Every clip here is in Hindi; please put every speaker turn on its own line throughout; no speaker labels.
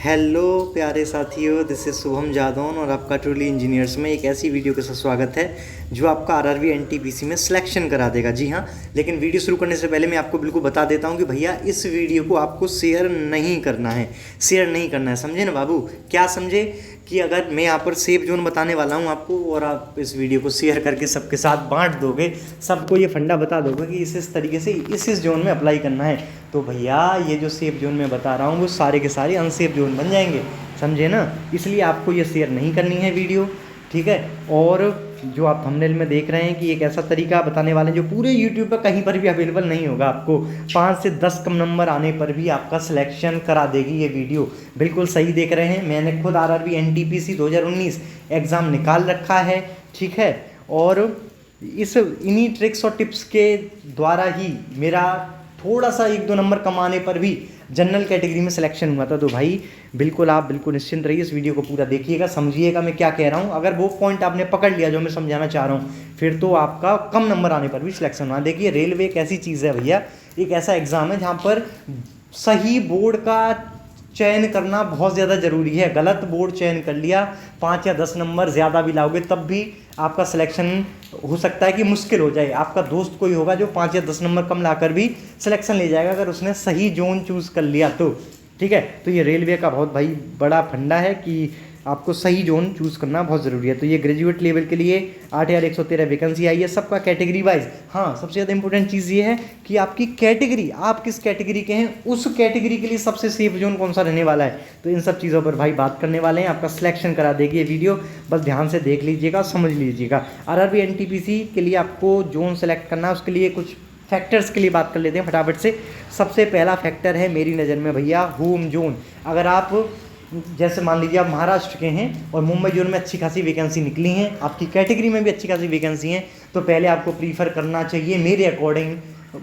हेलो प्यारे साथियों, दिस इज शुभम जादौन और आपका ट्रूली इंजीनियर्स में एक ऐसी वीडियो के साथ स्वागत है जो आपका आरआरबी एनटीपीसी में सिलेक्शन करा देगा। जी हाँ, लेकिन वीडियो शुरू करने से पहले मैं आपको बिल्कुल बता देता हूँ कि भैया इस वीडियो को आपको शेयर नहीं करना है, समझे ना बाबू। क्या समझे कि अगर मैं यहाँ पर सेफ जोन बताने वाला हूँ आपको और आप इस वीडियो को शेयर करके सबके साथ बांट दोगे, सबको ये फंडा बता दोगे कि इस तरीके से इस जोन में अप्लाई करना है, तो भैया ये जो सेफ जोन में बता रहा हूँ वो सारे के सारे अनसेफ जोन बन जाएंगे, समझे ना। इसलिए आपको ये शेयर नहीं करनी है वीडियो, ठीक है। और जो आप थंबनेल में देख रहे हैं कि एक ऐसा तरीका बताने वाले हैं जो पूरे यूट्यूब पर कहीं पर भी अवेलेबल नहीं होगा। आपको 5 से 10 कम नंबर आने पर भी आपका सिलेक्शन करा देगी ये वीडियो। बिल्कुल सही देख रहे हैं, मैंने खुद आरआरबी एनटीपीसी 2019 एग्ज़ाम निकाल रखा है, ठीक है। और इन्हीं ट्रिक्स और टिप्स के द्वारा ही मेरा थोड़ा सा 1-2 नंबर कम आने पर भी जनरल कैटेगरी में सिलेक्शन हुआ था। तो भाई आप बिल्कुल निश्चिंत रहिए, इस वीडियो को पूरा देखिएगा, समझिएगा मैं क्या कह रहा हूँ। अगर वो पॉइंट आपने पकड़ लिया जो मैं समझाना चाह रहा हूँ, फिर तो आपका कम नंबर आने पर भी सिलेक्शन हुआ। देखिए, रेलवे एक ऐसी चीज़ है भैया, एक ऐसा एग्ज़ाम है जहाँ पर सही बोर्ड का चयन करना बहुत ज़्यादा ज़रूरी है। गलत बोर्ड चयन कर लिया, 5 या 10 नंबर ज़्यादा भी लाओगे तब भी आपका सिलेक्शन हो सकता है कि मुश्किल हो जाए। आपका दोस्त कोई होगा जो 5 या 10 नंबर कम लाकर भी सिलेक्शन ले जाएगा अगर उसने सही जोन चूज़ कर लिया तो, ठीक है। तो ये रेलवे का बहुत भाई बड़ा फंडा है कि आपको सही जोन चूज़ करना बहुत ज़रूरी है। तो ये ग्रेजुएट लेवल के लिए 8113 वैकेंसी आई है, सबका कैटेगरी वाइज। हाँ, सबसे ज़्यादा इंपॉर्टेंट चीज़ ये है कि आपकी कैटेगरी, आप किस कैटेगरी के हैं, उस कैटेगरी के लिए सबसे सेफ जोन कौन सा रहने वाला है। तो इन सब चीज़ों पर भाई बात करने वाले हैं, आपका सिलेक्शन करा देगी ये वीडियो। बस ध्यान से देख लीजिएगा, समझ लीजिएगा। आरआरबी एनटीपीसी के लिए आपको जोन सेलेक्ट करना है, उसके लिए कुछ फैक्टर्स के लिए बात कर लेते हैं फटाफट से। सबसे पहला फैक्टर है मेरी नज़र में भैया होम जोन। अगर आप जैसे मान लीजिए आप महाराष्ट्र के हैं और मुंबई जोन में अच्छी खासी वैकेंसी निकली हैं, आपकी कैटेगरी में भी अच्छी खासी वैकेंसी हैं, तो पहले आपको प्रीफर करना चाहिए मेरे अकॉर्डिंग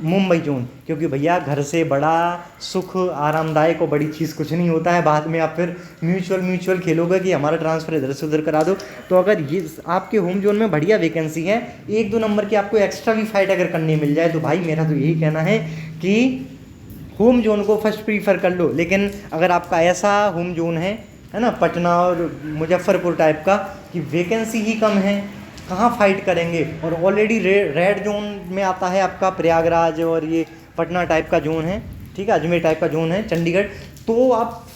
मुंबई जोन। क्योंकि भैया घर से बड़ा सुख, आरामदायक और बड़ी चीज़ कुछ नहीं होता है। बाद में आप फिर म्यूचुअल खेलोगे कि हमारा ट्रांसफ़र इधर से उधर करा दो। तो अगर ये आपके होम जोन में बढ़िया वैकेंसी है, 1-2 नंबर की आपको एक्स्ट्रा भी फाइट अगर करनी मिल जाए, तो भाई मेरा तो यही कहना है कि होम जोन को फर्स्ट प्रीफर कर लो। लेकिन अगर आपका ऐसा होम जोन है ना, पटना और मुजफ्फरपुर टाइप का, कि वैकेंसी ही कम है, कहाँ फाइट करेंगे, और ऑलरेडी रेड जोन में आता है आपका प्रयागराज और ये पटना टाइप का जोन है, ठीक है, अजमेर टाइप का जोन है, चंडीगढ़, तो आप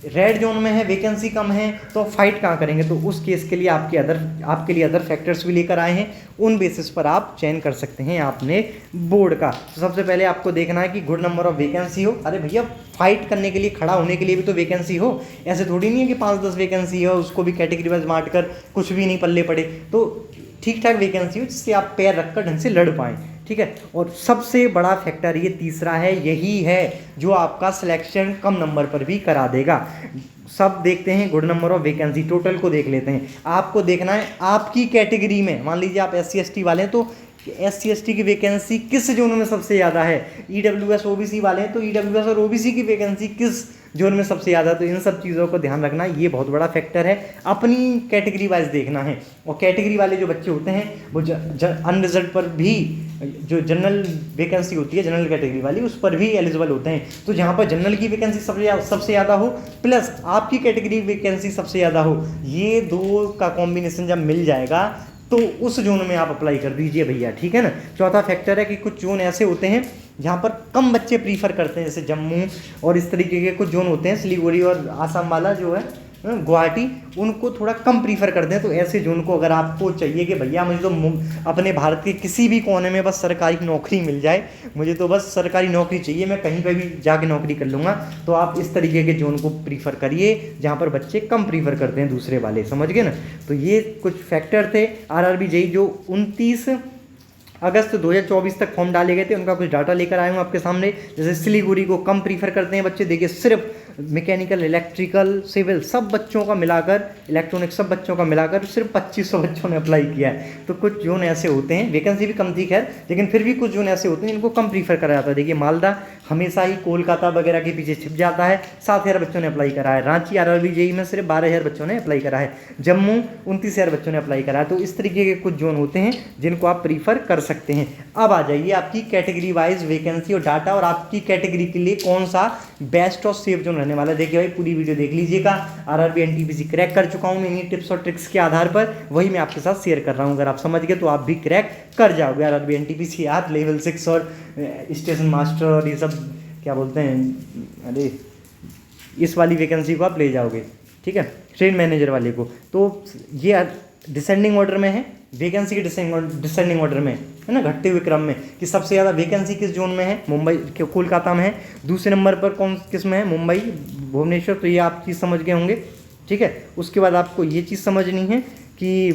रेड जोन में है, वैकेंसी कम है, तो फाइट कहाँ करेंगे। तो उस केस के लिए आपके लिए अदर फैक्टर्स भी लेकर आए हैं, उन बेसिस पर आप चयन कर सकते हैं आपने बोर्ड का। तो सबसे पहले आपको देखना है कि गुड नंबर ऑफ वैकेंसी हो। अरे भैया, फाइट करने के लिए, खड़ा होने के लिए भी तो वैकेंसी हो। ऐसे थोड़ी नहीं है कि 5-10 वैकेंसी हो, उसको भी कैटेगरी वाइज बांट कर कुछ भी नहीं पल्ले पड़े। तो ठीक ठाक वैकेंसी हो जिससे आप पैर रखकर ढंग से लड़ पाएँ, ठीक है। और सबसे बड़ा फैक्टर ये तीसरा है, यही है जो आपका सिलेक्शन कम नंबर पर भी करा देगा। सब देखते हैं good number of vacancy, total को देख लेते हैं। आपको देखना है आपकी कैटेगरी में, मान लीजिए आप SC/ST वाले हैं तो SC/ST की वैकेंसी किस जोन में सबसे ज़्यादा है। EWS OBC वाले हैं तो EWS और OBC की वैकेंसी किस जोन में सबसे ज़्यादा। तो इन सब चीज़ों को ध्यान रखना, ये बहुत बड़ा फैक्टर है। अपनी कैटेगरी वाइज देखना है, और कैटेगरी वाले जो बच्चे होते हैं वो अनरिजल्ट पर भी, जो जनरल वैकेंसी होती है जनरल कैटेगरी वाली, उस पर भी एलिजिबल होते हैं। तो जहाँ पर जनरल की वैकेंसी सबसे ज़्यादा हो प्लस आपकी कैटेगरी वैकेंसी सबसे ज़्यादा हो, ये दो का कॉम्बिनेशन जब मिल जाएगा तो उस जोन में आप अप्लाई कर दीजिए भैया, ठीक है ना। चौथा फैक्टर है कि कुछ जोन ऐसे होते हैं जहाँ पर कम बच्चे प्रीफर करते हैं, जैसे जम्मू और इस तरीके के कुछ जोन होते हैं, सिलीगुड़ी और आसाम वाला जो है गुवाहाटी, उनको थोड़ा कम प्रीफर करते हैं। तो ऐसे जोन को अगर आपको चाहिए कि भैया मुझे तो अपने भारत के किसी भी कोने में बस सरकारी नौकरी मिल जाए, मुझे तो बस सरकारी नौकरी चाहिए, मैं कहीं पे भी जाके नौकरी कर लूँगा, तो आप इस तरीके के जोन को प्रीफर करिए जहाँ पर बच्चे कम प्रीफर करते हैं दूसरे वाले, समझ गए ना। तो ये कुछ फैक्टर थे आरआरबी जेईई जो 29 अगस्त 2024 तक फॉर्म डाले गए थे, उनका कुछ डाटा लेकर आया हूँ आपके सामने। जैसे सिलीगुड़ी को कम प्रीफर करते हैं बच्चे, देखिए सिर्फ मैकेनिकल, इलेक्ट्रिकल, सिविल सब बच्चों का मिलाकर, इलेक्ट्रॉनिक्स सब बच्चों का मिलाकर सिर्फ 2500 बच्चों ने अप्लाई किया है। तो कुछ जोन ऐसे होते हैं, वैकेंसी भी कम थी खैर, लेकिन फिर भी कुछ जोन ऐसे होते हैं जिनको कम प्रीफर करा जाता है। देखिए मालदा हमेशा ही कोलकाता वगैरह के पीछे छिप जाता है, 7000 बच्चों ने अप्लाई करा है। रांची आरआरबी जेईई में सिर्फ 12000 बच्चों ने अप्लाई करा है। जम्मू 29000 बच्चों ने अप्लाई करा है। तो इस तरीके के कुछ जोन होते हैं जिनको आप प्रीफर कर सकते हैं। अब आ जाइए आपकी कैटेगरी वाइज वैकेंसी और डाटा, और आपकी कैटेगरी के लिए कौन सा बेस्ट और सेफ जोन रहने वाला है। देखिए भाई पूरी वीडियो देख लीजिएगा। आरआरबी एनटीपीसी क्रैक कर चुका हूँ मैं इन्हीं टिप्स और ट्रिक्स के आधार पर, वही मैं आपके साथ शेयर कर रहा हूँ। अगर आप समझ गए तो आप भी क्रैक कर जाओगे आरआरबी एनटीपीसी। आप लेवल 6 और स्टेशन मास्टर और ये सब क्या बोलते हैं, अरे इस वाली वैकेंसी को आप ले जाओगे, ठीक है, ट्रेन मैनेजर वाले को। तो ये डिसेंडिंग ऑर्डर में है, वैकेंसी के डिसेंडिंग ऑर्डर में है ना, घटते हुए क्रम में कि सबसे ज़्यादा वैकेंसी किस जोन में है, मुंबई कोलकाता में है। दूसरे नंबर पर कौन किस में है, मुंबई भुवनेश्वर। तो ये आप चीज़ समझ गए होंगे, ठीक है। उसके बाद आपको ये चीज़ समझनी है कि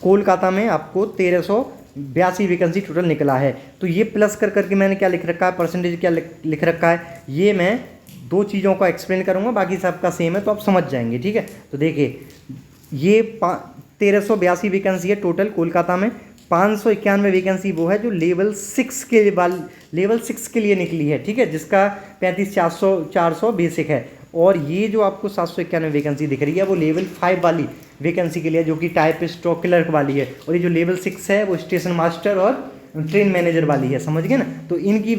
कोलकाता में आपको 1382 वैकेंसी टोटल निकला है। तो ये प्लस कर करके मैंने क्या लिख रखा है, परसेंटेज क्या लिख रखा है, ये मैं दो चीज़ों का एक्सप्लेन करूँगा, बाकी सबका सेम है तो आप समझ जाएंगे, ठीक है। तो देखिए ये 1382 वैकेंसी है टोटल कोलकाता में। 591 वैकेंसी वो है जो लेवल 6 के लिए निकली है, ठीक है, जिसका 35,400 बेसिक है। और ये जो आपको 791 वैकेंसी दिख रही है वो लेवल 5 वाली वैकेंसी के लिए, जो कि टाइपिस्ट और क्लर्क वाली है। और ये जो लेवल 6 है वो स्टेशन मास्टर और ट्रेन मैनेजर वाली है, समझ गए ना। तो इनकी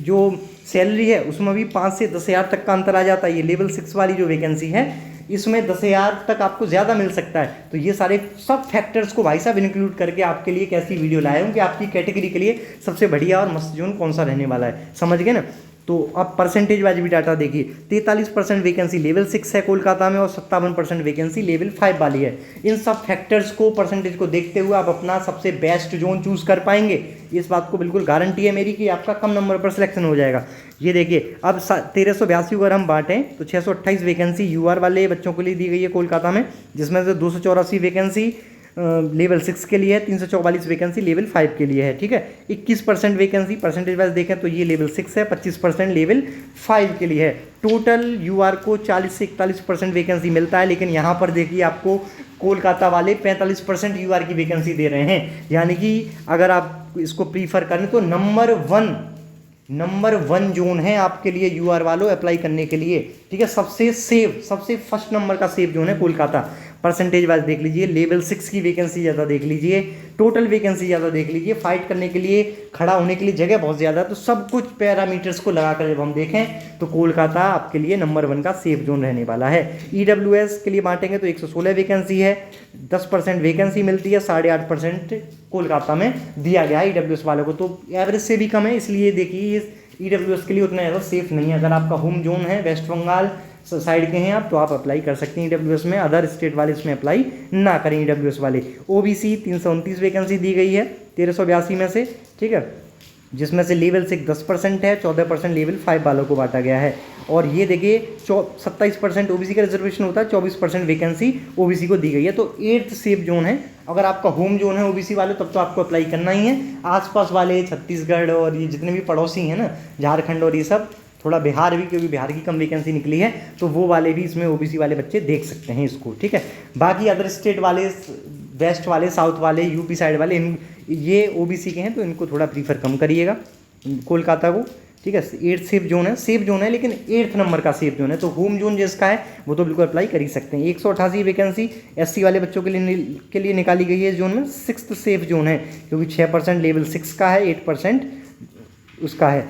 जो सैलरी है उसमें भी 5 से 10,000 तक का अंतर आ जाता है। ये लेवल 6 वाली जो वैकेंसी है इसमें 10,000 तक आपको ज़्यादा मिल सकता है। तो ये सारे सब फैक्टर्स को भाई साहब इंक्लूड करके आपके लिए कैसी वीडियो लाया हूँ कि आपकी कैटेगरी के लिए सबसे बढ़िया और मस्त जोन कौन सा रहने वाला है, समझ गए ना। तो अब परसेंटेज वाइज भी डाटा देखिए, 43% वैकेंसी लेवल 6 है कोलकाता में और 57% वैकेंसी लेवल 5 वाली है। इन सब फैक्टर्स को, परसेंटेज को देखते हुए आप अपना सबसे बेस्ट जोन चूज कर पाएंगे। इस बात को बिल्कुल गारंटी है मेरी कि आपका कम नंबर पर सिलेक्शन हो जाएगा। ये देखिए अब 1382 अगर हम बांटें तो 628 वैकेंसी यूआर वाले बच्चों के लिए दी गई है कोलकाता में, जिसमें से 284 वैकेंसी लेवल 6 के लिए है, 344 वैकेंसी लेवल 5 के लिए है, ठीक है। 21% वैकेंसी परसेंटेज वाइज देखें तो ये लेवल 6 है, 25% लेवल 5 के लिए है। टोटल यूआर को 40 से 41% वैकेंसी मिलता है, लेकिन यहाँ पर देखिए आपको कोलकाता वाले 45% यूआर की वैकेंसी दे रहे हैं। यानी कि अगर आप इसको प्रीफर करें तो नंबर वन जोन है आपके लिए यूआर वालों अप्लाई करने के लिए, ठीक है। सबसे सेफ, सबसे फर्स्ट नंबर का सेफ जोन है कोलकाता। परसेंटेज वाइज देख लीजिए, लेवल 6 की वैकेंसी ज़्यादा देख लीजिए, टोटल वैकेंसी ज़्यादा देख लीजिए, फाइट करने के लिए, खड़ा होने के लिए जगह बहुत ज़्यादा है। तो सब कुछ पैरामीटर्स को लगाकर जब हम देखें तो कोलकाता आपके लिए नंबर 1 का सेफ जोन रहने वाला है। ईडब्ल्यूएस के लिए बांटेंगे तो 116 वैकेंसी है, 10% वैकेंसी मिलती है, 8.5% कोलकाता में दिया गया है ईडब्ल्यूएस वालों को। तो एवरेज से भी कम है, इसलिए देखिए ईडब्ल्यूएस के लिए उतना ज़्यादा सेफ नहीं है। अगर आपका होम जोन है वेस्ट बंगाल साइड के हैं आप तो आप अप्लाई कर सकते हैं ईडब्ल्यूएस में, अदर स्टेट वाले इसमें अप्लाई ना करें ईडब्ल्यूएस वाले। ओबीसी 329 वैकेंसी दी गई है 1382 में से, ठीक है, जिसमें से लेवल 6 10% है, 14% लेवल 5 वालों को बांटा गया है। और ये देखिए 27% ओबीसी का रिजर्वेशन होता है, 24% वैकेंसी ओबीसी को दी गई है। तो 8th सेफ जोन है। अगर आपका होम जोन है ओबीसी वाले तब तो आपको अप्लाई करना ही है। आसपास वाले छत्तीसगढ़ और ये जितने भी पड़ोसी हैं ना, झारखंड और ये सब, थोड़ा बिहार भी, क्योंकि बिहार की कम वैकेंसी निकली है, तो वो वाले भी इसमें ओबीसी वाले बच्चे देख सकते हैं इसको, ठीक है। बाकी अदर स्टेट वाले, वेस्ट वाले, साउथ वाले, यूपी साइड वाले, ये ओबीसी के हैं तो इनको थोड़ा प्रीफर कम करिएगा कोलकाता को, ठीक है। 8th सेफ जोन है लेकिन 8th नंबर का सेफ जोन है। तो होम जोन जिसका है वो तो बिल्कुल अप्लाई कर ही सकते हैं। 188 वैकेंसी एससी वाले बच्चों के लिए निकाली गई है इस जोन में। 6th सेफ जोन है क्योंकि 6% लेवल 6 का है, 8% उसका है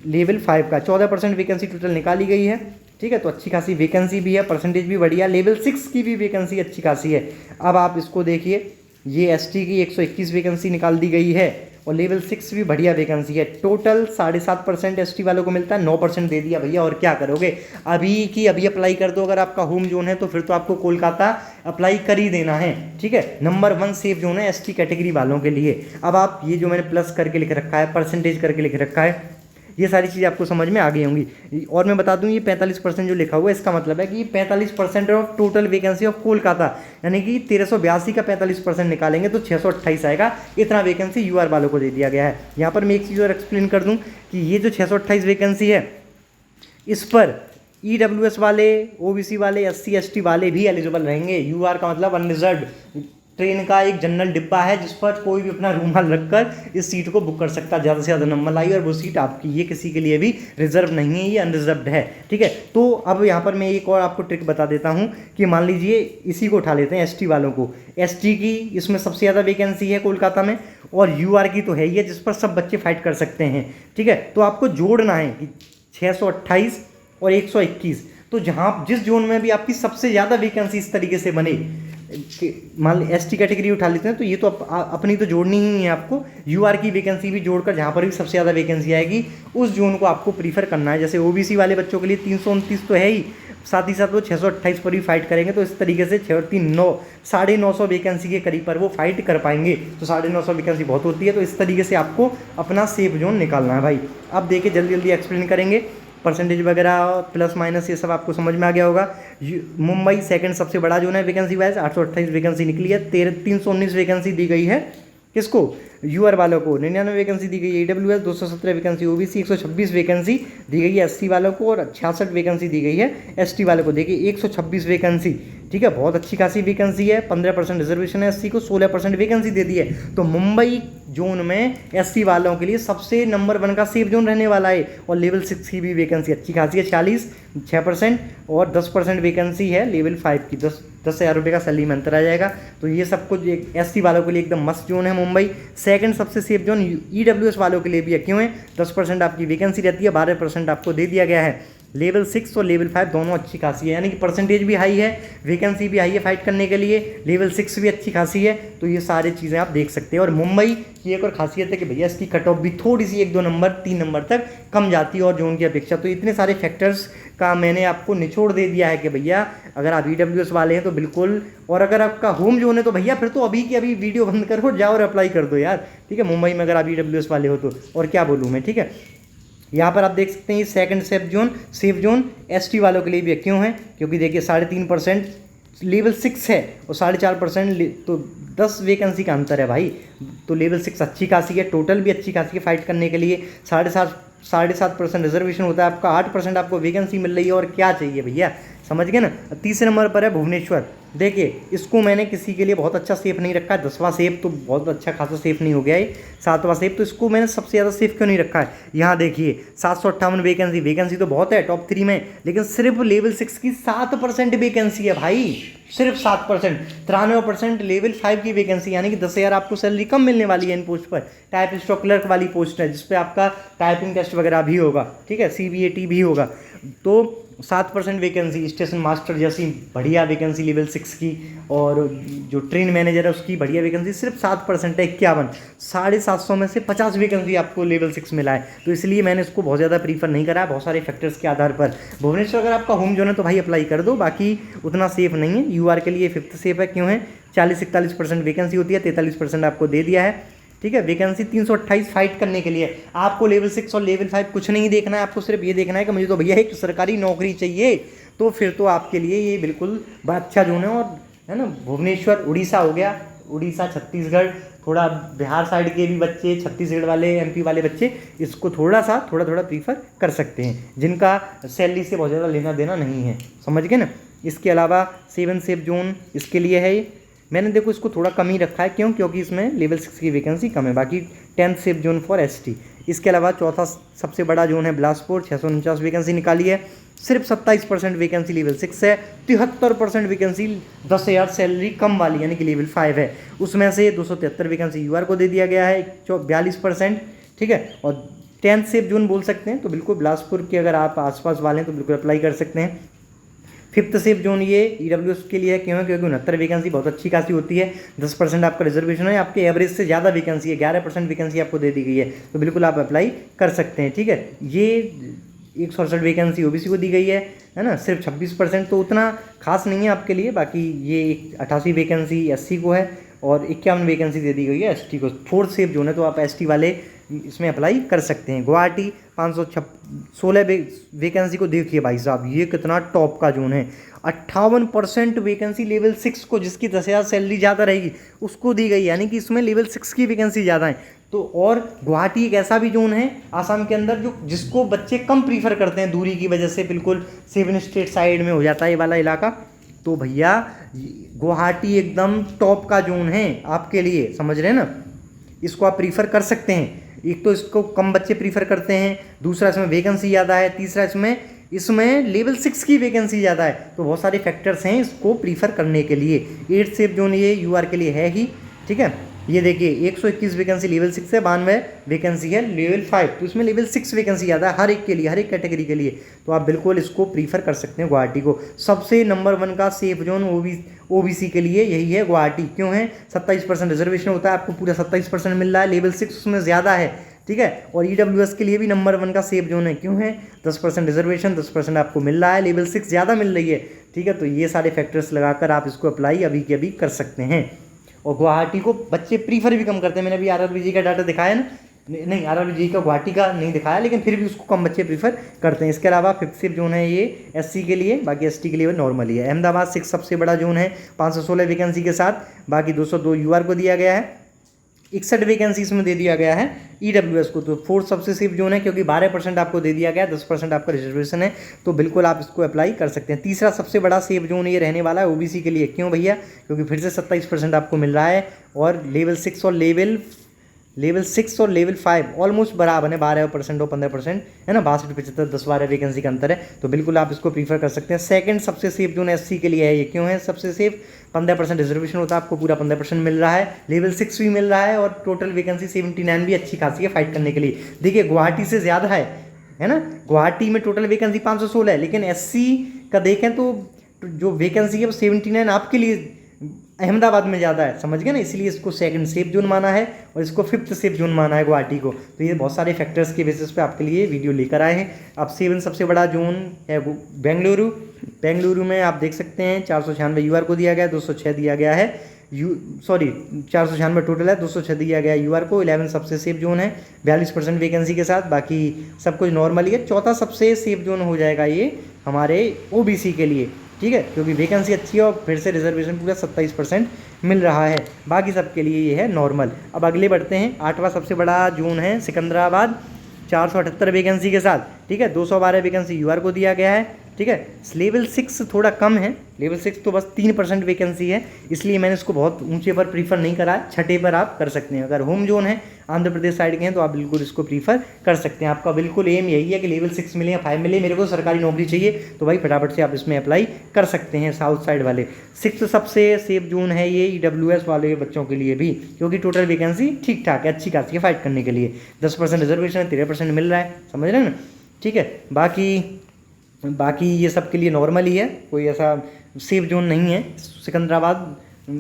लेवल 5 का। 14% वैकेंसी टोटल निकाली गई है, ठीक है। तो अच्छी खासी वैकेंसी भी है, परसेंटेज भी बढ़िया, लेवल 6 की भी वैकेंसी अच्छी खासी है। अब आप इसको देखिए, ये एसटी की 121 वैकेंसी निकाल दी गई है और लेवल 6 भी बढ़िया वैकेंसी है। टोटल 7.5% एसटी वालों को मिलता है, 9% दे दिया भैया, और क्या करोगे। अभी अप्लाई कर दो। अगर आपका होम जोन है तो फिर तो आपको कोलकाता अप्लाई कर ही देना है, ठीक है। नंबर 1 सेफ जोन है एसटी कैटेगरी वालों के लिए। अब आप ये जो मैंने प्लस करके लिख रखा है, परसेंटेज करके लिख रखा है, ये सारी चीज़ें आपको समझ में आ गई होंगी। और मैं बता दूं ये 45% जो लिखा हुआ है इसका मतलब है कि 45% of total vacancy of Kolkata, यानी कि 1382 का 45% निकालेंगे तो 628 आएगा। इतना वैकेंसी यूआर वालों को दे दिया गया है। यहाँ पर मैं एक चीज़ और एक्सप्लेन कर दूं कि ये जो 628 वैकेंसी है इस पर ईडब्ल्यूएस वाले, ओबीसी वाले, एससी एसटी वाले भी एलिजिबल रहेंगे। यूआर का मतलब अनरिजर्व्ड, ट्रेन का एक जनरल डिब्बा है जिस पर कोई भी अपना रूमाल रखकर इस सीट को बुक कर सकता है, ज़्यादा से ज़्यादा नंबर लाई और वो सीट आपकी। ये किसी के लिए भी रिजर्व नहीं है, ये अनरिजर्व्ड है, ठीक है। तो अब यहाँ पर मैं एक और आपको ट्रिक बता देता हूँ कि मान लीजिए इसी को उठा लेते हैं एसटी वालों को। एसटी की इसमें सबसे ज़्यादा वैकेंसी है कोलकाता में और यूआर की तो है ही है, जिस पर सब बच्चे फाइट कर सकते हैं, ठीक है। तो आपको जोड़ना है कि 628 और 121। तो जहाँ जिस जोन में भी आपकी सबसे ज़्यादा वैकेंसी इस तरीके से बने, मान ली एसटी कैटेगरी उठा लेते हैं, तो ये तो अपनी तो जोड़नी ही है आपको, यूआर की वैकेंसी भी जोड़कर जहाँ पर भी सबसे ज़्यादा वैकेंसी आएगी उस जोन को आपको प्रीफर करना है। जैसे ओबीसी वाले बच्चों के लिए 329 तो है ही, साथ ही साथ वो 628 पर भी फाइट करेंगे। तो इस तरीके से 950 वैकेंसी के करीब पर वो फाइट कर पाएंगे। तो 950 वैकेंसी बहुत होती है। तो इस तरीके से आपको अपना सेफ जोन निकालना है भाई। अब देखिए जल्दी जल्दी एक्सप्लेन करेंगे, परसेंटेज वगैरह प्लस माइनस ये सब आपको समझ में आ गया होगा। मुंबई सेकंड सबसे बड़ा जोन है वैकेंसी वाइज, 828 वैकेंसी निकली है। 319 वैकेंसी दी गई है किसको, यूआर वालों को। 99 वैकेंसी दी गई है ईडब्ल्यूएस, 217 वैकेंसी ओबीसी, 126 वैकेंसी दी गई है एससी वालों को, और 66 वैकेंसी दी गई है एसटी वालों को। देखिए 126 वैकेंसी, ठीक है, बहुत अच्छी खासी वैकेंसी है। 15% रिजर्वेशन है एससी को, 16% वैकेंसी दे दी है। तो मुंबई जोन में एससी वालों के लिए सबसे नंबर 1 का सेफ जोन रहने वाला है। और लेवल 6 की भी वैकेंसी अच्छी खासी है, 6% और 10% वैकेंसी है लेवल 5 की। 10,000 रुपये का सैलरी में अंतर आ जाएगा। तो ये सब कुछ एक एससी वालों के लिए एकदम मस्त जोन है मुंबई। सेकंड सबसे सेफ जोन ईडब्ल्यूएस वालों के लिए भी है। क्यों है, 10% आपकी वैकेंसी रहती है, 12% आपको दे दिया गया है। लेवल 6 और लेवल 5 दोनों अच्छी खासी है, यानी कि परसेंटेज भी हाई है, वैकेंसी भी हाई है फाइट करने के लिए, लेवल 6 भी अच्छी खासी है। तो ये सारी चीज़ें आप देख सकते हैं। और मुंबई की एक और खासियत है कि भैया इसकी कट ऑफ भी थोड़ी सी 1-2 नंबर 3 नंबर तक कम जाती है और जोन की अपेक्षा। तो इतने सारे फैक्टर्स का मैंने आपको निचोड़ दे दिया है कि भैया अगर आप ईडब्ल्यूएस वाले हैं तो बिल्कुल, और अगर आपका होम जोन है तो भैया फिर तो अभी की अभी वीडियो बंद करो, जाओ और अप्लाई कर दो यार, ठीक है। मुंबई में अगर आप ईडब्ल्यूएस वाले हो तो, और क्या बोलूँ मैं, ठीक है। यहाँ पर आप देख सकते हैं ये सेकंड सेफ जोन एसटी वालों के लिए भी है। क्यों है, क्योंकि देखिए 3.5% लेवल 6 है और 4.5%, तो 10 वैकेंसी का अंतर है भाई। तो लेवल 6 अच्छी खासी है, टोटल भी अच्छी खासी है फाइट करने के लिए। 7.5% रिजर्वेशन होता है आपका, 8% आपको वैकेंसी मिल रही है, और क्या चाहिए भैया, समझ गए ना। तीसरे नंबर पर है भुवनेश्वर। देखिए इसको मैंने किसी के लिए बहुत अच्छा सेफ नहीं रखा है, 10वां सेफ तो बहुत अच्छा खासा सेफ नहीं हो गया है, 7वां सेफ। तो इसको मैंने सबसे ज़्यादा सेफ क्यों नहीं रखा है, यहाँ देखिए 758 वैकेंसी तो बहुत है टॉप 3 में, लेकिन सिर्फ लेवल 6 की 7% वैकेंसी है भाई, सिर्फ 7%। 93% लेवल 5 की वैकेंसी, यानी कि 10,000 आपको सैलरी कम मिलने वाली है इन पोस्ट पर। टाइप स्टॉक क्लर्क वाली पोस्ट है जिसपे आपका टाइपिंग टेस्ट वगैरह भी होगा, ठीक है, CBAT भी होगा। तो 7% वैकेंसी, स्टेशन मास्टर जैसी बढ़िया वैकेंसी लेवल 6 की, और जो ट्रेन मैनेजर है उसकी बढ़िया वैकेंसी सिर्फ 7% है, 51। 750 में से 50 वैकेंसी आपको लेवल 6 मिला है। तो इसलिए मैंने इसको बहुत ज़्यादा प्रीफर नहीं करा है, बहुत सारे फैक्टर्स के आधार पर। भुवनेश्वर अगर आपका होम जोन है तो भाई अप्लाई कर दो, बाकी उतना सेफ नहीं है। यूआर के लिए 5th सेफ है। क्यों है, 40-41% वैकेंसी होती है, 43% आपको दे दिया है, ठीक है। वैकेंसी 328 फाइट करने के लिए। आपको लेवल 6 और लेवल 5 कुछ नहीं देखना है, आपको सिर्फ ये देखना है कि मुझे तो भैया एक सरकारी नौकरी चाहिए। तो फिर तो आपके लिए ये बिल्कुल बड़ा अच्छा जोन है। और है ना, भुवनेश्वर उड़ीसा हो गया, उड़ीसा, छत्तीसगढ़, थोड़ा बिहार साइड के भी बच्चे, छत्तीसगढ़ वाले, MP वाले बच्चे इसको थोड़ा प्रीफर कर सकते हैं, जिनका सैलरी से बहुत ज़्यादा लेना देना नहीं है, समझ गए ना। इसके अलावा 7 सेफ जोन इसके लिए है। मैंने देखो इसको थोड़ा कम ही रखा है, क्यों, क्योंकि इसमें लेवल 6 की वैकेंसी कम है। बाकी 10th safe zone for ST। इसके अलावा चौथा सबसे बड़ा जोन है बिलासपुर, 649 वैकेंसी निकाली है, सिर्फ 27% वैकेंसी लेवल 6 है। 73% वैकेंसी 10,000 सैलरी कम वाली, यानी कि लेवल 5 है। उसमें से 273 वैकेंसी यूआर को दे दिया गया है, 42%, ठीक है। और 10th सेफ जोन बोल सकते हैं तो बिल्कुल बिलासपुर के अगर आप आसपास वाले हैं तो बिल्कुल अप्लाई कर सकते हैं। 5th सेफ जोन ये ईडब्ल्यूएस के लिए है। क्यों है, क्योंकि 69 वैकेंसी बहुत अच्छी खासी होती है, 10% आपका रिजर्वेशन है, आपके एवरेज से ज़्यादा वैकेंसी है, 11% वैकेंसी आपको दे दी गई है, तो बिल्कुल आप अप्लाई कर सकते हैं, ठीक है। ये 167 वैकेंसी ओबीसी को दी गई है ना, सिर्फ 26%, तो उतना खास नहीं है आपके लिए। बाकी ये 88 वैकेंसी एससी को है और 51 वैकेंसी दे दी गई है एसटी को। 4th सेफ जोन है तो आप एसटी वाले इसमें अप्लाई कर सकते हैं। गुवाहाटी 516 वैकेंसी को देखिए भाई साहब, ये कितना टॉप का जोन है। 58% वैकेंसी लेवल 6 को, जिसकी 10,000 सैलरी ज़्यादा रहेगी उसको दी गई, यानी कि इसमें लेवल 6 की वैकेंसी ज़्यादा है। तो और गुवाहाटी एक ऐसा भी जोन है आसाम के अंदर जिसको बच्चे कम प्रीफर करते हैं दूरी की वजह से, बिल्कुल 7 स्टेट साइड में हो जाता है ये वाला इलाका। तो भैया गुवाहाटी एकदम टॉप का जोन है आपके लिए, समझ रहे हैं ना, इसको आप प्रीफर कर सकते हैं। एक तो इसको कम बच्चे प्रीफर करते हैं, दूसरा इसमें वैकेंसी ज़्यादा है, तीसरा इसमें लेवल 6 की वैकेंसी ज़्यादा है। तो बहुत सारे फैक्टर्स हैं इसको प्रीफर करने के लिए। 8th सेफ जोन ये यूआर के लिए है ही, ठीक है। ये देखिए 121 वैकेंसी लेवल 6 है, 92 वैकेंसी है लेवल 5, तो इसमें लेवल 6 वैकेंसी ज़्यादा है हर एक के लिए, हर एक कैटेगरी के लिए, तो आप बिल्कुल इसको प्रीफर कर सकते हैं गुवाहाटी को। सबसे नंबर 1 का सेफ जोन ओबीसी के लिए यही है गुवाहाटी। क्यों है? 27% रिजर्वेशन होता है, आपको पूरा 27% मिल रहा है, लेवल 6 उसमें ज़्यादा है, ठीक है। और ईडब्ल्यूएस के लिए भी नंबर 1 का सेफ जोन है। क्यों है? 10% रिजर्वेशन, 10% आपको मिल रहा है, लेवल 6 ज़्यादा मिल रही है, ठीक है। तो ये सारे फैक्टर्स लगाकर आप इसको अप्लाई अभी के अभी कर सकते हैं। और गुवाहाटी को बच्चे प्रीफर भी कम करते हैं, मैंने अभी आरआरबी का डाटा दिखाया ना, नहीं आरआरबी का गुवाहाटी का नहीं दिखाया, लेकिन फिर भी उसको कम बच्चे प्रीफर करते हैं। इसके अलावा 5th सेफ जोन है ये एससी के लिए, बाकी एसटी के लिए नॉर्मल ही है। अहमदाबाद 6 सबसे बड़ा जोन है 516 वैकेंसी के साथ, बाकी 202 यूआर को दिया गया है, 61 वैकेंसी इसमें दे दिया गया है ईडब्ल्यूएस को। तो 4th सबसे सेफ जोन है, क्योंकि 12% आपको दे दिया गया, 10% आपका रिजर्वेशन है, तो बिल्कुल आप इसको अप्लाई कर सकते हैं। तीसरा सबसे बड़ा सेफ जोन ये रहने वाला है ओबीसी के लिए। क्यों भैया? क्योंकि फिर से 27% आपको मिल रहा है, और लेवल 6 और लेवल 5 ऑलमोस्ट बराबर है, 12% और 15% है ना, 62 75 10-12 वैकेंसी का अंतर है, तो बिल्कुल आप इसको प्रीफर कर सकते हैं। सेकंड सबसे सेफ जोन एससी के लिए है ये। क्यों है सबसे सेफ? 15% रिजर्वेशन होता है, आपको पूरा 15% मिल रहा है, लेवल 6 भी मिल रहा है, और टोटल वैकेंसी 79 भी अच्छी खासी है फाइट करने के लिए। देखिए गुवाहाटी से ज़्यादा है ना, गुवाहाटी में टोटल वैकेंसी 516 है, लेकिन एससी का देखें तो जो वैकेंसी है वो 79 आपके लिए अहमदाबाद में ज़्यादा है, समझ गए ना, इसलिए इसको सेकंड सेफ जोन माना है और इसको 5th सेफ जोन माना है गुवाहाटी को। तो ये बहुत सारे फैक्टर्स के बेसिस पे आपके लिए वीडियो लेकर आए हैं। अब 7 सबसे बड़ा जोन है बेंगलुरु में आप देख सकते हैं 496 यूआर को दिया गया, 206 दिया गया है 496 टोटल है, 206 दिया गया यूआर को। 11 सबसे सेफ जोन है 42% वैकेंसी के साथ, बाकी सब कुछ नॉर्मल ही है। चौथा सबसे सेफ जोन हो जाएगा ये हमारे ओबीसी के लिए, ठीक है, क्योंकि वैकेंसी अच्छी है और फिर से रिजर्वेशन पूरा 27% मिल रहा है, बाकी सबके लिए ये है नॉर्मल। अब अगले बढ़ते हैं। 8वां सबसे बड़ा जोन है सिकंदराबाद 478 वैकेंसी के साथ, ठीक है, 212 वैकेंसी यूआर को दिया गया है, ठीक है। लेवल 6 थोड़ा कम है, लेवल 6 तो बस 3% वैकेंसी है, इसलिए मैंने इसको बहुत ऊंचे पर प्रीफर नहीं करा, छठे पर आप कर सकते हैं। अगर होम जोन है आंध्र प्रदेश साइड के हैं तो आप बिल्कुल इसको प्रीफर कर सकते हैं। आपका बिल्कुल एम यही है कि लेवल 6 मिले या 5 मिले, मेरे को सरकारी नौकरी चाहिए, तो भाई फटाफट से आप इसमें अप्लाई कर सकते हैं साउथ साइड वाले। 6th सबसे सेफ जोन है ये ईडब्ल्यूएस वाले बच्चों के लिए भी, क्योंकि टोटल वैकेंसी ठीक ठाक है, अच्छी खासी है फाइट करने के लिए, 10% रिजर्वेशन है, 13% मिल रहा है, समझ रहे हैं ना, ठीक है। बाकी ये सब के लिए नॉर्मल ही है, कोई ऐसा सेफ जोन नहीं है सिकंदराबाद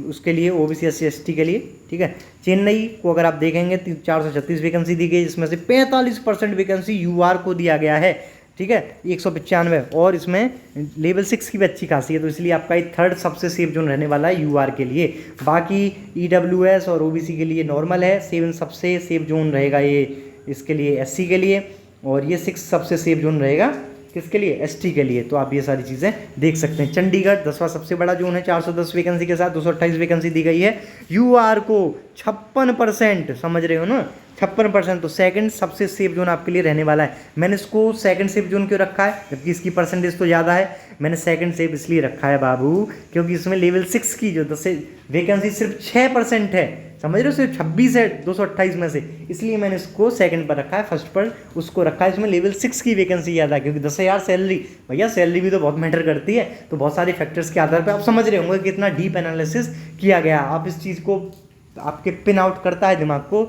उसके लिए, ओबीसी SC ST के लिए, ठीक है। चेन्नई को अगर आप देखेंगे 436 वैकेंसी दी गई, जिसमें से 45% वैकेंसी यूआर को दिया गया है, ठीक है, 195, और इसमें लेवल 6 की भी अच्छी खासी है, तो इसलिए आपका ये 3rd सबसे सेफ जोन रहने वाला है यूआर के लिए। बाकी ईडब्ल्यूएस और ओबीसी के लिए नॉर्मल है। 7 सबसे सेफ जोन रहेगा ये इसके लिए एससी के लिए, और ये 6 सबसे सेफ जोन रहेगा किसके लिए? एसटी के लिए। तो आप ये सारी चीज़ें देख सकते हैं। चंडीगढ़ 10वां सबसे बड़ा जोन है 410 वैकेंसी के साथ, 228 वैकेंसी दी गई है, यूआर को 56%, समझ रहे हो ना, 56%, तो सेकंड सबसे सेफ जोन आपके लिए रहने वाला है। मैंने इसको सेकंड सेफ जोन क्यों रखा है, जबकि इसकी परसेंटेज तो ज़्यादा है। मैंने सेकंड सेफ इसलिए रखा है बाबू, क्योंकि इसमें लेवल 6 की जो 10 वैकेंसी सिर्फ 6% है, समझ रहे हो, सिर्फ 26 है 228 में से, इसलिए मैंने इसको सेकंड पर रखा है, फर्स्ट पर उसको रखा है। इसमें लेवल 6 की वैकेंसी ज़्यादा है, क्योंकि 10,000 सैलरी, भैया सैलरी भी तो बहुत मैटर करती है, तो बहुत सारे फैक्टर्स के आधार पर आप समझ रहे होंगे कितना डीप एनालिसिस किया गया। आप इस चीज़ को आपके पिन आउट करता है दिमाग को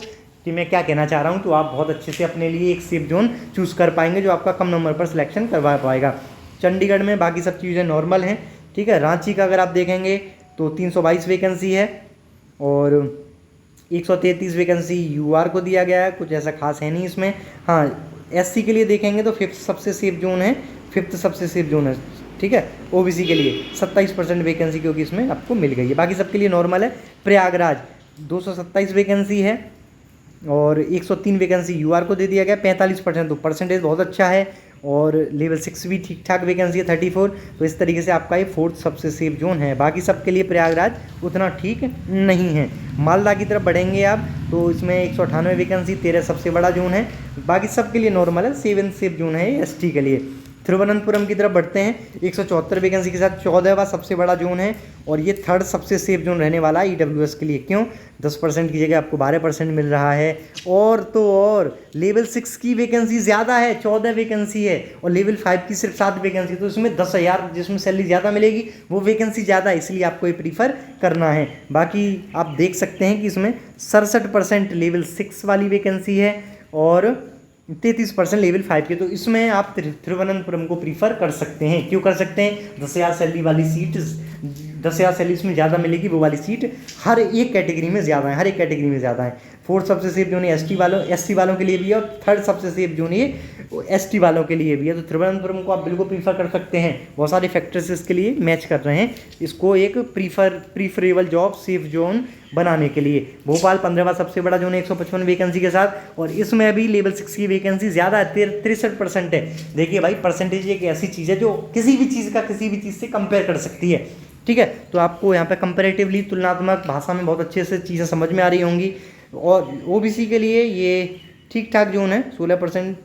कि मैं क्या कहना चाह रहा हूँ, तो आप बहुत अच्छे से अपने लिए एक सेफ जोन चूज़ कर पाएंगे जो आपका कम नंबर पर सिलेक्शन करवा पाएगा। चंडीगढ़ में बाकी सब चीज़ें नॉर्मल हैं, ठीक है। रांची का अगर आप देखेंगे तो 322 वैकेंसी है और 133 वैकेंसी यूआर को दिया गया है, कुछ ऐसा खास है नहीं इसमें। हाँ, एससी के लिए देखेंगे तो 5th सबसे सेफ जोन है, 5th सबसे सेफ जोन है, ठीक है। ओबीसी के लिए 27% वैकेंसी क्योंकि इसमें आपको मिल गई है, बाकी सबके लिए नॉर्मल है। प्रयागराज 227 वैकेंसी है और 103 वैकेंसी यूआर को दे दिया गया, 45%, तो परसेंटेज बहुत अच्छा है, और लेवल 6 भी ठीक ठाक वैकेंसी है 34, तो इस तरीके से आपका ये 4th सबसे सेफ जोन है। बाकी सबके लिए प्रयागराज उतना ठीक नहीं है। मालदा की तरफ बढ़ेंगे आप तो इसमें 198 वैकेंसी, 13 सबसे बड़ा जोन है, बाकी सबके लिए नॉर्मल है। 7th सेफ जोन है एसटी के लिए। तिरुवनंतपुरम की तरफ बढ़ते हैं। 174 वैकेंसी के साथ 14वां सबसे बड़ा जोन है और ये थर्ड सबसे सेफ जोन रहने वाला है ईडब्ल्यूएस के लिए। क्यों? 10% की जगह आपको 12% मिल रहा है। और तो और लेवल 6 की वैकेंसी ज़्यादा है, 14 वैकेंसी है और लेवल 5 की सिर्फ 7 वैकेंसी, तो इसमें 10,000 जिसमें सैलरी ज़्यादा मिलेगी वो वैकेंसी ज़्यादा है, इसलिए आपको ये प्रीफर करना है। बाकी आप देख सकते हैं कि इसमें 67% लेवल 6 वाली वैकेंसी है और 33% लेवल 5 के, तो इसमें आप तिरुवनंतपुरम को प्रीफर कर सकते हैं। क्यों कर सकते हैं? 10,000 सैलरी वाली सीट, 10,000 सैलरी इसमें ज़्यादा मिलेगी, वो वाली सीट हर एक कैटेगरी में ज़्यादा है, हर एक कैटेगरी में ज़्यादा है। फोर्थ सबसे सेफ जोन है एसटी वालों के लिए भी है और थर्ड सबसे सेफ जोन ये एसटी वालों के लिए भी है। तो तिरुवनंतपुरम को आप बिल्कुल प्रीफर कर सकते हैं। बहुत सारे फैक्टर्स इसके लिए मैच कर रहे हैं इसको एक प्रीफरेबल जॉब सेफ जोन बनाने के लिए। भोपाल 15वां सबसे बड़ा जोन है 155 वैकेंसी के साथ और इसमें अभी लेवल 6 की वैकेंसी ज़्यादा है, 63% है। देखिए भाई, परसेंटेज एक ऐसी चीज़ है जो किसी भी चीज़ से कंपेयर कर सकती है। ठीक है, तो आपको यहाँ पे कंपेरेटिवली तुलनात्मक भाषा में बहुत अच्छे से चीज़ें समझ में आ रही होंगी। और ओबीसी के लिए ये ठीक ठाक जोन है, 16%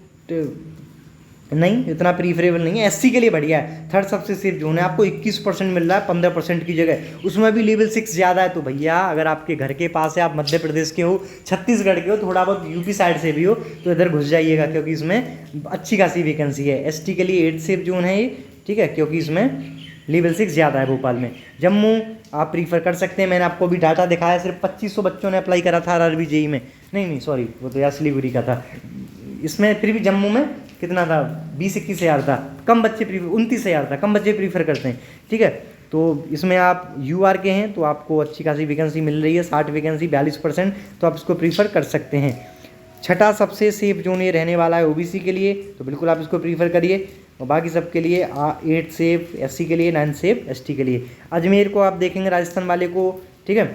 नहीं, इतना प्रीफरेबल नहीं है। एससी के लिए बढ़िया है, थर्ड सबसे सेफ जोन है, आपको 21% मिल रहा है 15% की जगह, उसमें भी लेवल 6 ज़्यादा है। तो भैया अगर आपके घर के पास है, आप मध्य प्रदेश के हो, छत्तीसगढ़ के हो, थोड़ा बहुत यूपी साइड से भी हो, तो इधर घुस जाइएगा क्योंकि इसमें अच्छी खासी वैकेंसी है। एसटी के लिए 8 सेफ जोन है ये, ठीक है, क्योंकि इसमें लेवल 6 ज़्यादा है भोपाल में। जम्मू आप प्रीफर कर सकते हैं, मैंने आपको भी डाटा दिखाया, सिर्फ 2500 बच्चों ने अप्लाई करा था आरआरबी जेई में, नहीं सॉरी, वो तो यार सिलीगुड़ी का था। इसमें फिर भी जम्मू में कितना था, 20-21 हज़ार था, कम बच्चे 29 हज़ार था, कम बच्चे प्रीफर करते हैं। ठीक है, तो इसमें आप यूआर के हैं तो आपको अच्छी खासी वैकेंसी मिल रही है, 60 वैकेंसी 42%, तो आप इसको प्रीफर कर सकते हैं। छठा सबसे सेफ जोन ये रहने वाला है ओबीसी के लिए, तो बिल्कुल आप इसको प्रीफर करिए। और बाकी सब के लिए 8 सेफ एससी के लिए, 9 सेफ एसटी के लिए। अजमेर को आप देखेंगे राजस्थान वाले को, ठीक है,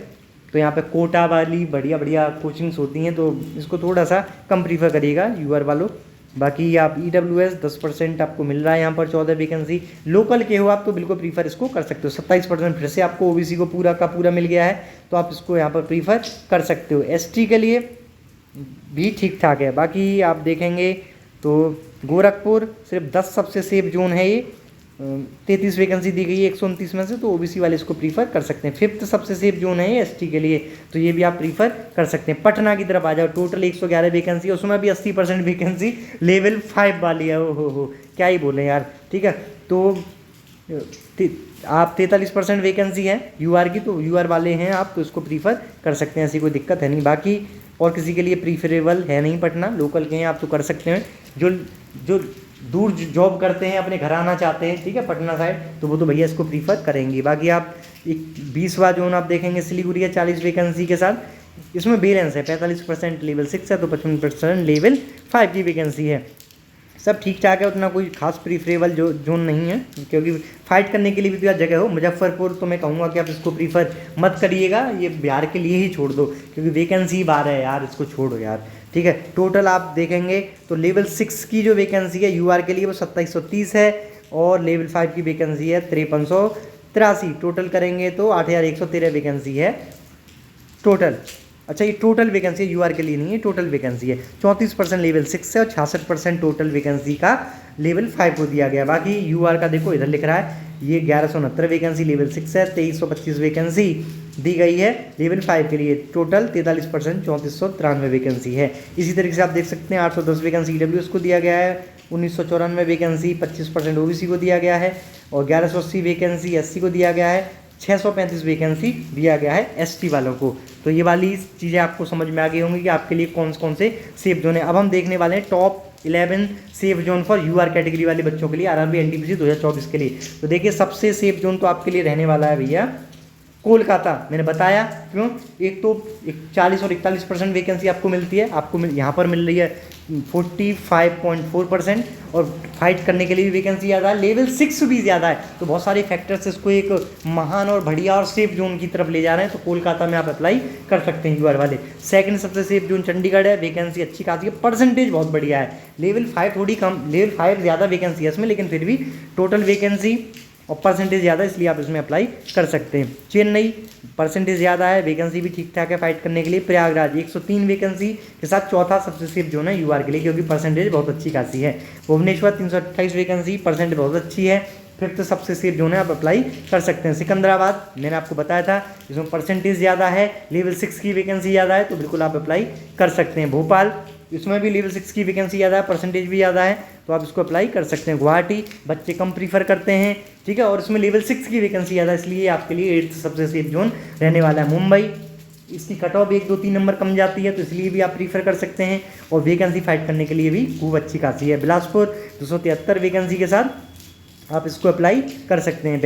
तो यहाँ पे कोटा वाली बढ़िया बढ़िया कोचिंग्स होती हैं, तो इसको थोड़ा सा कम प्रीफर करिएगा यूआर वालों। बाकी आप ईडब्ल्यूएस 10% आपको मिल रहा है यहाँ पर, 14 वैकेंसी। लोकल के हो आप तो बिल्कुल प्रीफर इसको कर सकते हो, 27% फिर से आपको ओबीसी को पूरा का पूरा मिल गया है, तो आप इसको यहाँ पर प्रीफर कर सकते हो। एसटी के लिए भी ठीक ठाक है। बाकी आप देखेंगे तो गोरखपुर सिर्फ 10 सबसे सेफ जोन है ये, 33 वैकेंसी दी गई है 129 में से, तो ओबीसी वाले इसको प्रीफर कर सकते हैं। 5th सबसे सेफ जोन है ये एसटी के लिए, तो ये भी आप प्रीफर कर सकते हैं। पटना की तरफ आ जाओ, टोटल 111 वैकेंसी है, उसमें भी 80% वैकेंसी लेवल 5 वाली है। हो क्या ही बोले यार। ठीक है, तो आप 43% वैकेंसी है यूआर की, तो यूआर वाले हैं आप तो इसको प्रीफर कर सकते हैं, ऐसी कोई दिक्कत है नहीं। बाकी और किसी के लिए प्रीफरेबल है नहीं पटना, लोकल के हैं आप तो कर सकते हैं। जो दूर जॉब करते हैं, अपने घर आना चाहते हैं, ठीक है, पटना साइड, तो वो तो भैया इसको प्रीफर करेंगे। बाकी आप एक 20वां जोन आप देखेंगे सिलीगुड़ी है 40 वैकेंसी के साथ, इसमें बैलेंस है, 45% लेवल 6 है तो 55% लेवल 5 की वैकेंसी है। सब ठीक ठाक है, उतना कोई खास प्रीफरेबल जोन नहीं है, क्योंकि फाइट करने के लिए भी तो यार जगह हो। मुजफ्फरपुर तो मैं कहूँगा कि आप इसको प्रीफर मत करिएगा, ये बिहार के लिए ही छोड़ दो, क्योंकि वैकेंसी बाहर है यार, इसको छोड़ो यार। ठीक है, टोटल आप देखेंगे तो लेवल 6 की जो वैकेंसी है यूआर के लिए वो 2730 है और लेवल 5 की वैकेंसी है 5383। टोटल करेंगे तो 8113 वैकेंसी है टोटल। अच्छा, ये टोटल वैकेंसी यूआर के लिए नहीं है, टोटल वैकेंसी है। 34% लेवल 6 है और 66% टोटल वैकेंसी का लेवल 5 को दिया गया। बाकी यूआर का देखो इधर लिख रहा है, ये 1169 वैकेंसी लेवल 6 है, 2325 वैकेंसी दी गई है लेवल 5 के लिए, टोटल 43% 3493 वैकेंसी है। इसी तरीके से आप देख सकते हैं 810 वैकेंसी ईडब्ल्यूएस को दिया गया है, 1994 वैकेंसी 25% ओबीसी को दिया गया है और 1180 वैकेंसी एससी को दिया गया है, 635 वैकेंसी दिया गया है एसटी वालों को। तो ये वाली चीज़ें आपको समझ में आ गई होंगी कि आपके लिए कौन से सेफ जोन है। अब हम देखने वाले हैं top 11 safe zone for UR category वाले बच्चों के लिए, आरआरबी एनटीपीसी 2024 के लिए। तो देखिए सबसे सेफ जोन तो आपके लिए रहने वाला है भैया कोलकाता। मैंने बताया क्यों, एक तो 40 और 41% वैकेंसी आपको मिलती है, आपको यहाँ पर मिल रही है 45.4% और फाइट करने के लिए भी वैकेंसी ज़्यादा है, लेवल 6 भी ज़्यादा है, तो बहुत सारे फैक्टर्स इसको एक महान और बढ़िया और सेफ जोन की तरफ ले जा रहे हैं। तो कोलकाता में आप अप्लाई कर सकते हैं यूआर वाले। सेकंड सबसे सेफ जोन चंडीगढ़ है, वैकेंसी अच्छी खासी है, परसेंटेज बहुत बढ़िया है। लेवल 5 थोड़ी कम, लेवल 5 ज़्यादा वैकेंसी है इसमें, लेकिन फिर भी टोटल वैकेंसी और परसेंटेज ज़्यादा, इसलिए आप इसमें अप्लाई कर सकते हैं। चेन्नई परसेंटेज ज़्यादा है, वैकेंसी भी ठीक ठाक है फाइट करने के लिए। प्रयागराज 103 वैकेंसी के साथ चौथा सबसे सेफ जोन है यूआर के लिए, क्योंकि परसेंटेज बहुत अच्छी खासी है। भुवनेश्वर 328 वैकेंसी, परसेंटेज बहुत अच्छी है, फिफ्थ सबसे सेफ जोन है, आप अप्लाई कर सकते हैं। सिकंदराबाद मैंने आपको बताया था, इसमें परसेंटेज ज़्यादा है, लेवल 6 की वैकेंसी ज़्यादा है, तो बिल्कुल आप अप्लाई कर सकते हैं। भोपाल इसमें भी लेवल 6 की वैकेंसी ज़्यादा है, परसेंटेज भी ज़्यादा है, तो आप इसको अप्लाई कर सकते हैं। गुवाहाटी बच्चे कम प्रीफर करते हैं, ठीक है, और इसमें लेवल 6 की वैकेंसी ज़्यादा है, इसलिए आपके लिए 8th सबसे सेफ जोन रहने वाला है। मुंबई इसकी कट ऑफ 1, 2, 3 नंबर कम जाती है, तो इसलिए भी आप प्रीफर कर सकते हैं, और वैकेंसी फाइट करने के लिए भी खूब अच्छी खासी है। बिलासपुर 273 वैकेंसी के साथ आप इसको अप्लाई कर सकते हैं।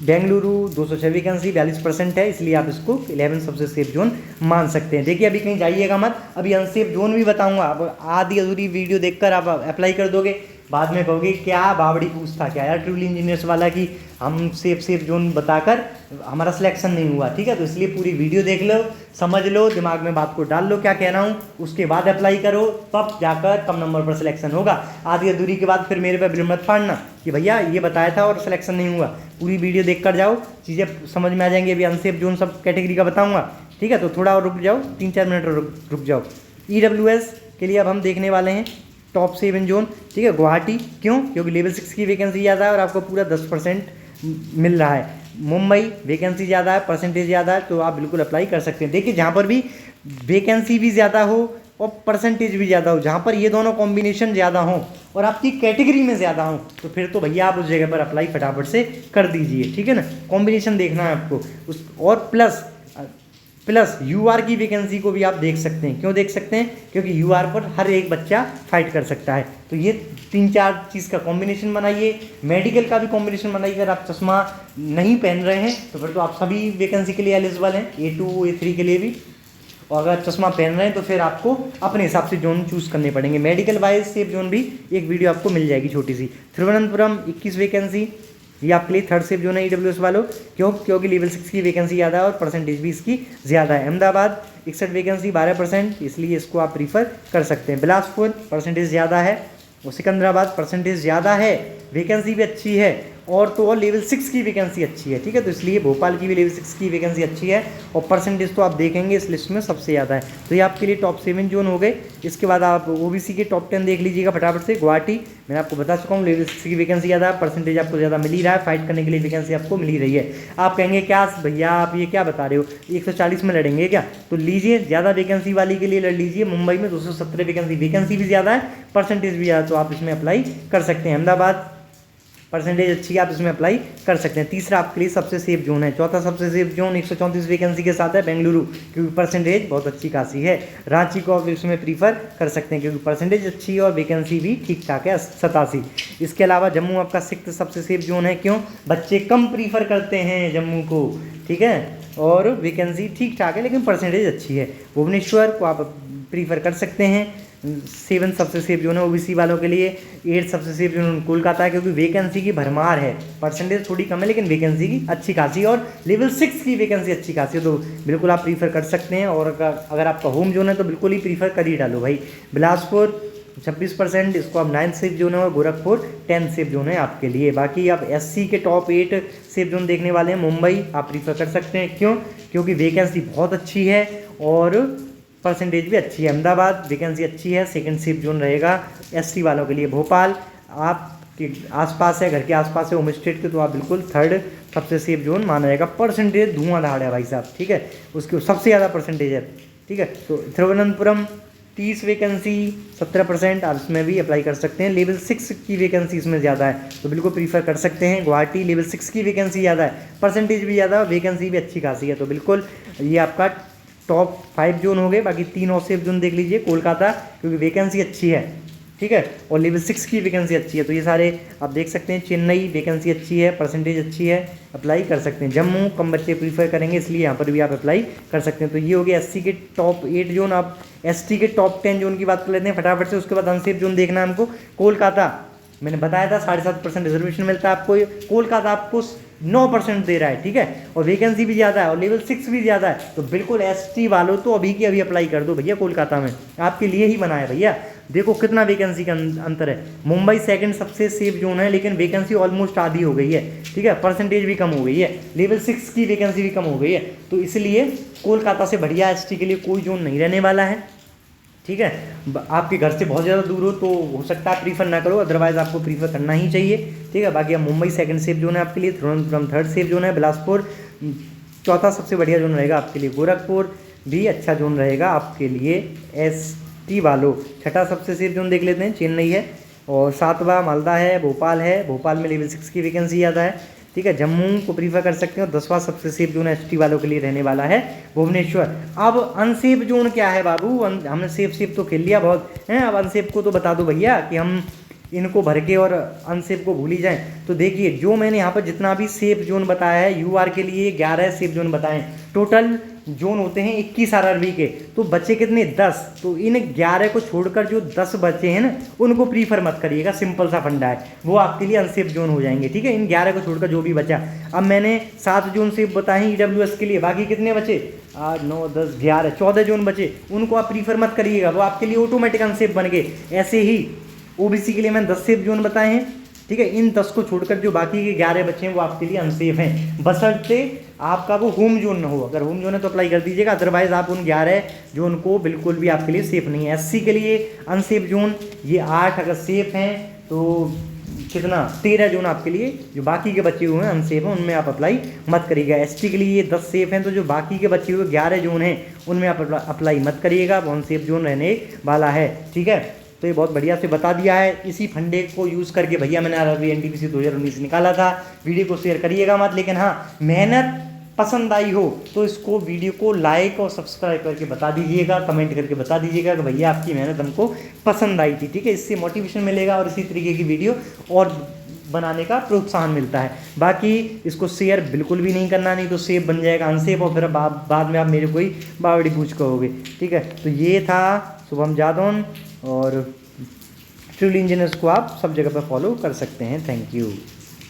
बेंगलुरु 206 वैकेंसी, 42% है, इसलिए आप इसको 11 सबसे सेफ जोन मान सकते हैं। देखिए अभी कहीं जाइएगा मत, अभी अनसेफ जोन भी बताऊंगा, अब आधी अधूरी वीडियो देखकर आप अप्लाई कर दोगे, बाद में कहोगे क्या बावड़ी पूछता क्या यार ट्रिपल इंजीनियर्स वाला, कि हम सेफ जोन बताकर हमारा सिलेक्शन नहीं हुआ, ठीक है। तो इसलिए पूरी वीडियो देख लो, समझ लो, दिमाग में बात को डाल लो क्या कह रहा हूँ, उसके बाद अप्लाई करो, तब जाकर कम नंबर पर सिलेक्शन होगा। आधी अधूरी के बाद फिर मेरे पे बिल मत फाड़ना कि भैया ये बताया था और सिलेक्शन नहीं हुआ। पूरी वीडियो देख कर जाओ, चीज़ें समझ में आ जाएंगी। अभी अनसेफ जोन सब कैटेगरी का बताऊँगा, ठीक है, तो थोड़ा और रुक जाओ, 3-4 मिनट और रुक जाओ। EWS के लिए अब हम देखने वाले हैं टॉप 7 जोन, ठीक है। गुवाहाटी क्यों, क्योंकि लेवल 6 की वैकेंसी ज़्यादा है और आपको पूरा 10% मिल रहा है। मुंबई वैकेंसी ज़्यादा है, परसेंटेज ज़्यादा है, तो आप बिल्कुल अप्लाई कर सकते हैं। देखिए जहाँ पर भी वैकेंसी भी ज़्यादा हो और परसेंटेज भी ज़्यादा हो, जहाँ पर ये दोनों कॉम्बिनेशन ज़्यादा हो और आपकी कैटेगरी में ज़्यादा हो, तो फिर तो भैया आप उस जगह पर अप्लाई फटाफट से कर दीजिए, ठीक है ना। कॉम्बिनेशन देखना है आपको उस, और प्लस यूआर की वैकेंसी को भी आप देख सकते हैं। क्यों देख सकते हैं, क्योंकि यूआर पर हर एक बच्चा फाइट कर सकता है। तो ये 3-4 चीज़ का कॉम्बिनेशन बनाइए, मेडिकल का भी कॉम्बिनेशन बनाइए। अगर आप चश्मा नहीं पहन रहे हैं तो फिर तो आप सभी वैकेंसी के लिए एलिजिबल हैं, A2 A3 के लिए भी, और अगर चश्मा पहन रहे हैं तो फिर आपको अपने हिसाब से जोन चूज़ करने पड़ेंगे। मेडिकल वाइज सेफ जोन भी एक वीडियो आपको मिल जाएगी छोटी सी। तिरुवनंतपुरम 21 वैकेंसी, ये आपके लिए थर्ड सेफ जोन है EWS वालों, क्योंकि लेवल 6 की वैकेंसी ज़्यादा है और परसेंटेज भी इसकी ज़्यादा है। अहमदाबाद 61 वैकेंसी, 12%, इसलिए इसको आप प्रीफर कर सकते हैं। बिलासपुर परसेंटेज ज़्यादा है, और सिकंदराबाद परसेंटेज ज़्यादा है, वैकेंसी भी अच्छी है, और तो और लेवल 6 की वैकेंसी अच्छी है, ठीक है। तो इसलिए भोपाल की भी लेवल 6 की वैकेंसी अच्छी है, और परसेंटेज तो आप देखेंगे इस लिस्ट में सबसे ज़्यादा है। तो ये आपके लिए टॉप 7 जोन हो गए। इसके बाद आप OBC के टॉप 10 देख लीजिएगा फटाफट से। गुवाहाटी मैंने आपको बता चुका हूँ, लेवल 6 की वैकेंसी ज़्यादा है, परसेंटेज आपको ज़्यादा मिल ही रहा है, फाइट करने के लिए वैकेंसी आपको मिल ही रही है। आप कहेंगे क्या भैया आप ये क्या बता रहे हो, 140 में लड़ेंगे क्या, तो लीजिए ज़्यादा वैकेंसी वाली के लिए लड़ लीजिए। मुंबई में 217 वैकेंसी भी ज़्यादा है, परसेंटेज भी ज़्यादा, तो आप इसमें अप्लाई कर सकते हैं। अहमदाबाद परसेंटेज अच्छी है, आप इसमें अप्लाई कर सकते हैं। तीसरा आपके लिए सबसे सेफ जोन है। चौथा सबसे सेफ जोन 134 वैकेंसी के साथ है बेंगलुरु, क्योंकि परसेंटेज बहुत अच्छी खासी है। रांची को आप इसमें प्रीफर कर सकते हैं, क्योंकि परसेंटेज अच्छी है और वैकेंसी भी ठीक ठाक है, 87। इसके अलावा जम्मू आपका 6th सबसे सेफ जोन है। क्यों, बच्चे कम प्रीफर करते हैं जम्मू को, ठीक है, और वैकेंसी ठीक ठाक है, लेकिन परसेंटेज अच्छी है। भुवनेश्वर को आप प्रीफर कर सकते हैं, 7 सबसे सेफ जोन है OBC वालों के लिए। 8 सबसे सेफ जोन कोलकाता है, क्योंकि वैकेंसी की भरमार है, परसेंटेज थोड़ी कम है लेकिन वैकेंसी की अच्छी खासी, और लेवल 6 की वैकेंसी अच्छी खासी है, तो बिल्कुल आप प्रीफर कर सकते हैं। और अगर आपका होम जोन है तो बिल्कुल ही प्रीफर कर ही डालो भाई। बिलासपुर 26%, इसको आप 9th सेफ जोन है, और गोरखपुर 10th सेफ जोन है आपके लिए। बाकी आप SC के टॉप 8 सेफ जोन देखने वाले हैं। मुंबई आप प्रीफर कर सकते हैं, क्यों, क्योंकि वैकेंसी बहुत अच्छी है और परसेंटेज भी अच्छी है। अहमदाबाद वैकेंसी अच्छी है, 2nd सेफ जोन रहेगा SC वालों के लिए। भोपाल आपके आसपास है, घर के आसपास है होम स्टेट के, तो आप बिल्कुल 3rd सबसे सेफ जोन माना जाएगा। परसेंटेज धुआंधार है भाई साहब, ठीक है, उसकी सबसे ज़्यादा परसेंटेज है, ठीक है। तो तिरुवनंतपुरम 30 वैकेंसी, 17%, आप इसमें भी अप्लाई कर सकते हैं। लेवल 6 की वैकेंसी इसमें ज़्यादा है, तो बिल्कुल प्रीफर कर सकते हैं। गुवाहाटी लेवल 6 की वैकेंसी ज़्यादा है, परसेंटेज भी ज़्यादा, वैकेंसी भी अच्छी खासी है, तो बिल्कुल ये आपका टॉप 5 जोन हो गए। बाकी 3 और सेफ जोन देख लीजिए। कोलकाता क्योंकि वैकेंसी अच्छी है, ठीक है, और लेवल 6 की वैकेंसी अच्छी है, तो ये सारे आप देख सकते हैं। चेन्नई वैकेंसी अच्छी है, परसेंटेज अच्छी है, अप्लाई कर सकते हैं। जम्मू कम बच्चे प्रीफर करेंगे, इसलिए यहाँ पर भी आप अप्लाई कर सकते हैं। तो ये हो गया SC के टॉप 8 जोन। आप ST के टॉप 10 जोन की बात कर लेते हैं फटाफट से। उसके बाद अनसेफ जोन देखना है हमको। कोलकाता मैंने बताया था 7.5% रिजर्वेशन मिलता है आपको, कोलकाता आपको 9% दे रहा है, ठीक है, और वैकेंसी भी ज़्यादा है और लेवल 6 भी ज़्यादा है, तो बिल्कुल ST वालों तो अभी की अभी अप्लाई कर दो भैया। कोलकाता में आपके लिए ही बना है भैया। देखो कितना वैकेंसी का अंतर है। मुंबई सेकंड सबसे सेफ जोन है, लेकिन वैकेंसी ऑलमोस्ट आधी हो गई है, ठीक है, परसेंटेज भी कम हो गई है, लेवल 6 की वैकेंसी भी कम हो गई है। तो इसलिए कोलकाता से बढ़िया एसटी के लिए कोई जोन नहीं रहने वाला है, ठीक है। आपके घर से बहुत ज़्यादा दूर हो तो हो सकता है प्रीफर ना करो, अदरवाइज आपको प्रीफर करना ही चाहिए, ठीक है। बाकी अब मुंबई सेकंड सेफ जोन है आपके लिए, तिरुवनंतपुरम थर्ड सेफ जोन है, बिलासपुर चौथा सबसे बढ़िया जोन रहेगा आपके लिए, गोरखपुर भी अच्छा जोन रहेगा आपके लिए एसटी वालों। छठा सबसे सेफ जोन देख लेते हैं, चेन्नई है, और सातवां मालदा है, भोपाल है, भोपाल में लेवल 6 की वैकेंसी ज़्यादा है, ठीक है। जम्मू को प्रीफर कर सकते हो। 10वां सबसे सेफ जोन एसटी वालों के लिए रहने वाला है भुवनेश्वर। अब अनसेफ जोन क्या है बाबू, हमने सेफ तो खेल लिया बहुत हैं, अब अनसेफ को तो बता दो भैया कि हम इनको भर के और अनसेफ को भूल ही जाएं। तो देखिए जो मैंने यहाँ पर जितना भी सेफ जोन बताया है, यूआर के लिए 11 सेफ जोन बताए हैं। टोटल जोन होते हैं 21 आरआरबी के, तो बच्चे कितने 10, तो इन 11 को छोड़कर जो 10 बच्चे हैं ना उनको प्रीफर मत करिएगा, सिंपल सा फंडा है, वो आपके लिए अनसेफ जोन हो जाएंगे, ठीक है। इन 11 को छोड़कर जो भी बचा, अब मैंने 7 जोन सेफ बताए हैं ईडब्ल्यूएस के लिए, बाकी कितने बचे 8 9 10 11 14 जोन बचे, उनको आप प्रीफर मत करिएगा, वो आपके लिए ऑटोमेटिक अनसेफ बन गए। ऐसे ही ओबीसी के लिए मैंने 10 सेफ जोन बताए हैं, ठीक है। इन 10 को छोड़कर जो बाकी के 11 बचे हैं वो आपके लिए अनसेफ हैं, बशर्ते आपका वो होम जोन ना हो। अगर होम जोन है तो अप्लाई कर दीजिएगा, अदरवाइज आप उन 11 जोन को बिल्कुल भी आपके लिए सेफ नहीं है। एससी के लिए अनसेफ जोन ये 8, अगर सेफ हैं तो कितना 13 जोन आपके लिए, जो बाकी के बचे हुए हैं अनसेफ हैं उनमें आप अप्लाई मत करिएगा। एसटी के लिए 10 सेफ हैं, तो जो बाकी के बचे हुए 11 जोन हैं उनमें आप अप्लाई मत करिएगा, वो अनसेफ जोन रहने वाला है, ठीक है। तो ये बहुत बढ़िया से बता दिया है। इसी फंडे को यूज़ करके भैया मैंने आरआरबी एनटीपीसी 2019 निकाला था। वीडियो को शेयर करिएगा मत, लेकिन हाँ मेहनत पसंद आई हो तो इसको वीडियो को लाइक और सब्सक्राइब करके बता दीजिएगा, कमेंट करके बता दीजिएगा कि भैया आपकी मेहनत हमको पसंद आई थी, ठीक है। इससे मोटिवेशन मिलेगा और इसी तरीके की वीडियो और बनाने का प्रोत्साहन मिलता है। बाकी इसको शेयर बिल्कुल भी नहीं करना, नहीं तो सेफ बन जाएगा अनसेफ, और फिर बाद में आप मेरे कोई बावड़ी पूछ कहोगे, ठीक है। तो ये था शुभम जादौन, और ट्रिपल इंजीनियर्स को आप सब जगह पर फॉलो कर सकते हैं। Thank you.